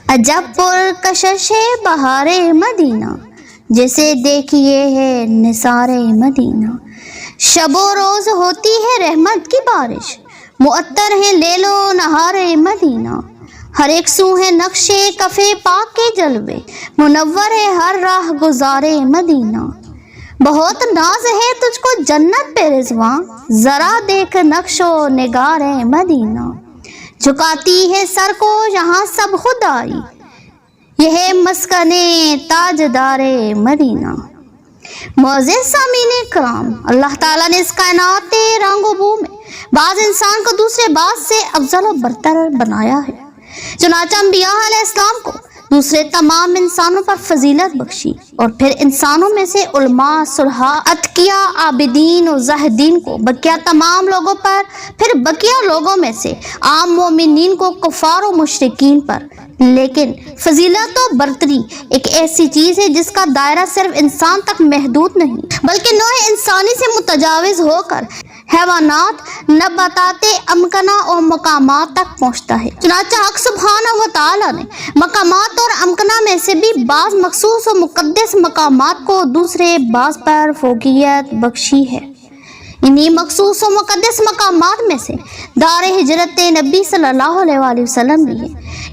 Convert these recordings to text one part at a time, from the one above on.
عجب پرکشش بہار مدینہ، جسے دیکھیے ہے نثار مدینہ۔ شب و روز ہوتی ہے رحمت کی بارش، معطر ہے لیل و نہار مدینہ۔ ہر ایک سو ہے نقش کف پاک کے جلوے، منور ہے ہر راہ گزار مدینہ۔ بہت ناز ہے تجھ کو جنت پہ رضواں، ذرا دیکھ نقش و نگار مدینہ۔ جھکاتی ہے سر کو یہاں سب خدائی، یہ ہے مسکن تاجدار مدینہ۔ معزز سامعین کرام، اللہ تعالیٰ نے اس کائنات رنگ و بو میں بعض انسان کو دوسرے بعض سے افضل و برتر بنایا ہے۔ چنانچہ انبیاء علیہ السلام کو دوسرے تمام انسانوں پر فضیلت بخشی، اور پھر انسانوں میں سے علماء، صلحاء، اتقیاء، عابدین و زاہدین کو بقیہ تمام لوگوں پر، پھر بقیہ لوگوں میں سے عام مومنین کو کفار و مشرکین پر۔ لیکن فضیلت و برتری ایک ایسی چیز ہے جس کا دائرہ صرف انسان تک محدود نہیں، بلکہ نوع انسانی سے متجاوز ہو کر حیوانات، نباتات امکنہ اور مقامات تک پہنچتا ہے۔ چنانچہ حق سبحانہ و تعالیٰ نے مقامات اور امکنہ میں سے بھی بعض مخصوص و مقدس مقامات کو دوسرے بعض پر فوقیت بخشی ہے۔ انہی مخصوص و مقدس مقامات میں سے دار ہجرت نبی صلی اللہ علیہ وآلہ وسلم بھی ہے،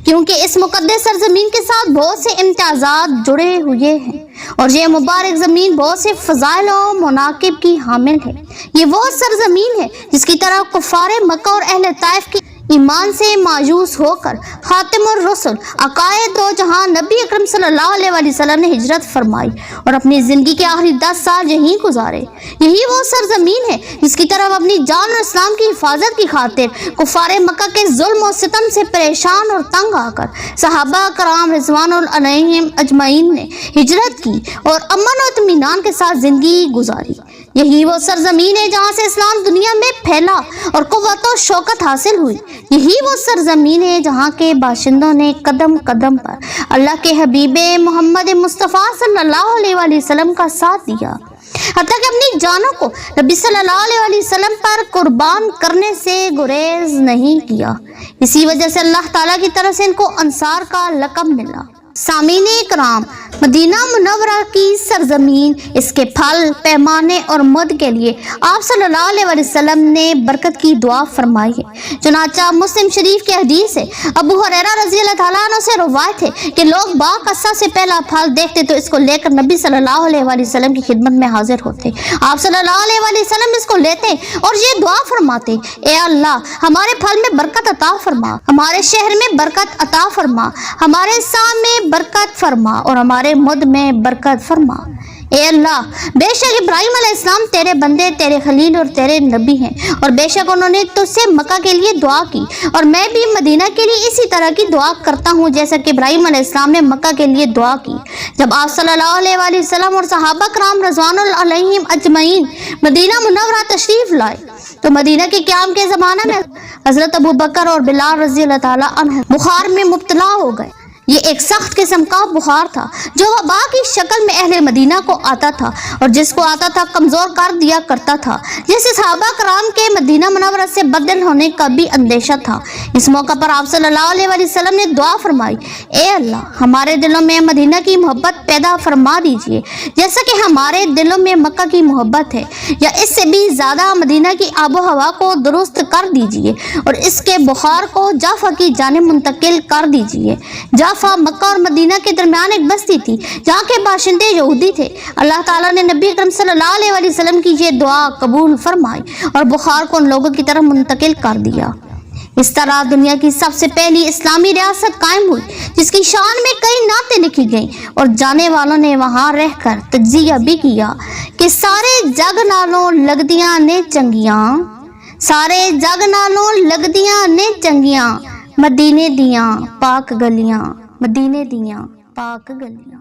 کیونکہ اس مقدس سرزمین کے ساتھ بہت سے امتیازات جڑے ہوئے ہیں، اور یہ مبارک زمین بہت سے فضائل و مناقب کی حامل ہے۔ یہ وہ سرزمین ہے جس کی طرح کفار مکہ اور اہل طائف کی ایمان سے مایوس ہو کر خاتم الرسل عقائد دو جہاں نبی اکرم صلی اللہ علیہ وآلہ وسلم نے ہجرت فرمائی اور اپنی زندگی کے آخری 10 سال یہیں گزارے۔ یہی وہ سرزمین ہے جس کی طرف اپنی جان اور اسلام کی حفاظت کی خاطر کفار مکہ کے ظلم و ستم سے پریشان اور تنگ آ کر صحابہ کرام رضوان علیہم اجمعین نے ہجرت کی اور امن و اطمینان کے ساتھ زندگی گزاری۔ یہی وہ سرزمین ہے جہاں سے اسلام دنیا میں پھیلا اور قوت و شوکت حاصل ہوئی۔ یہی وہ سرزمین ہے جہاں کے باشندوں نے قدم قدم پر اللہ کے حبیب محمد مصطفیٰ صلی اللہ علیہ وآلہ وسلم کا ساتھ دیا، حتیٰ کہ اپنی جانوں کو نبی صلی اللہ علیہ وآلہ وسلم پر قربان کرنے سے گریز نہیں کیا۔ اسی وجہ سے اللہ تعالیٰ کی طرف سے ان کو انصار کا لقب ملا۔ سامعین کرام، مدینہ منورہ کی سرزمین، اس کے پھل، پیمانے اور مد کے لیے آپ صلی اللہ علیہ وسلم نے برکت کی دعا فرمائی ہے۔ چنانچہ مسلم شریف کے حدیث ہے، ابو ہریرہ رضی اللہ تعالیٰ عنہ سے روایت ہے کہ لوگ باقصہ سے پہلا پھل دیکھتے تو اس کو لے کر نبی صلی اللہ علیہ وسلم کی خدمت میں حاضر ہوتے۔ آپ صلی اللہ علیہ وسلم اس کو لیتے اور یہ دعا فرماتے، اے اللہ ہمارے پھل میں برکت عطا فرما، ہمارے شہر میں برکت عطا فرما، ہمارے سام میں برکت فرما اور ہمارے مد میں برکت فرما۔ اے اللہ، بے شک ابراہیم علیہ السلام تیرے بندے، تیرے خلیل اور تیرے نبی ہیں، اور بے شک انہوں نے تجھ سے مکہ کے لیے دعا کی، اور میں بھی مدینہ کے لیے اسی طرح کی دعا کرتا ہوں جیسا کہ ابراہیم علیہ السلام نے مکہ کے لیے دعا کی۔ جب آپ صلی اللہ علیہ وآلہ وسلم اور صحابہ کرام رضوان علیہم اجمعین مدینہ منورہ تشریف لائے تو مدینہ کے قیام کے زمانہ میں حضرت ابو بکر اور بلال رضی اللہ تعالیٰ عنہ بخار میں مبتلا ہو گئے۔ یہ ایک سخت قسم کا بخار تھا جو وبا کی شکل میں اہل مدینہ کو آتا تھا، اور جس کو آتا تھا کمزور کر دیا کرتا تھا، جیسے صحابہ کرام کے مدینہ منورہ سے بدل ہونے کا بھی اندیشہ تھا۔ اس موقع پر آپ صلی اللہ علیہ وآلہ وسلم نے دعا فرمائی، اے اللہ ہمارے دلوں میں مدینہ کی محبت پیدا فرما دیجئے، جیسا کہ ہمارے دلوں میں مکہ کی محبت ہے، یا اس سے بھی زیادہ مدینہ کی آب و ہوا کو درست کر دیجئے اور اس کے بخار کو جعفہ کی جانب منتقل کر دیجئے۔ جعفہ مکہ اور مدینہ کے درمیان ایک بستی تھی جہاں کے باشندے یہودی تھے۔ اللہ تعالیٰ نے نبی اکرم صلی اللہ علیہ وآلہ وسلم کی یہ دعا قبول فرمائی اور بخار کو ان لوگوں کی طرف منتقل کر دیا۔ اس طرح دنیا کی سب سے پہلی اسلامی ریاست قائم ہوئی جس کی شان میں کئی نعتیں لکھی گئیں، اور جانے والوں نے وہاں رہ کر تجزیہ بھی کیا کہ سارے جگ نالوں لگدیاں نے چنگیاں، سارے جگ نالوں لگدیاں نے چنگیاں، مدینے دیاں پاک گلیاں، مدینے دیاں پاک گلیاں۔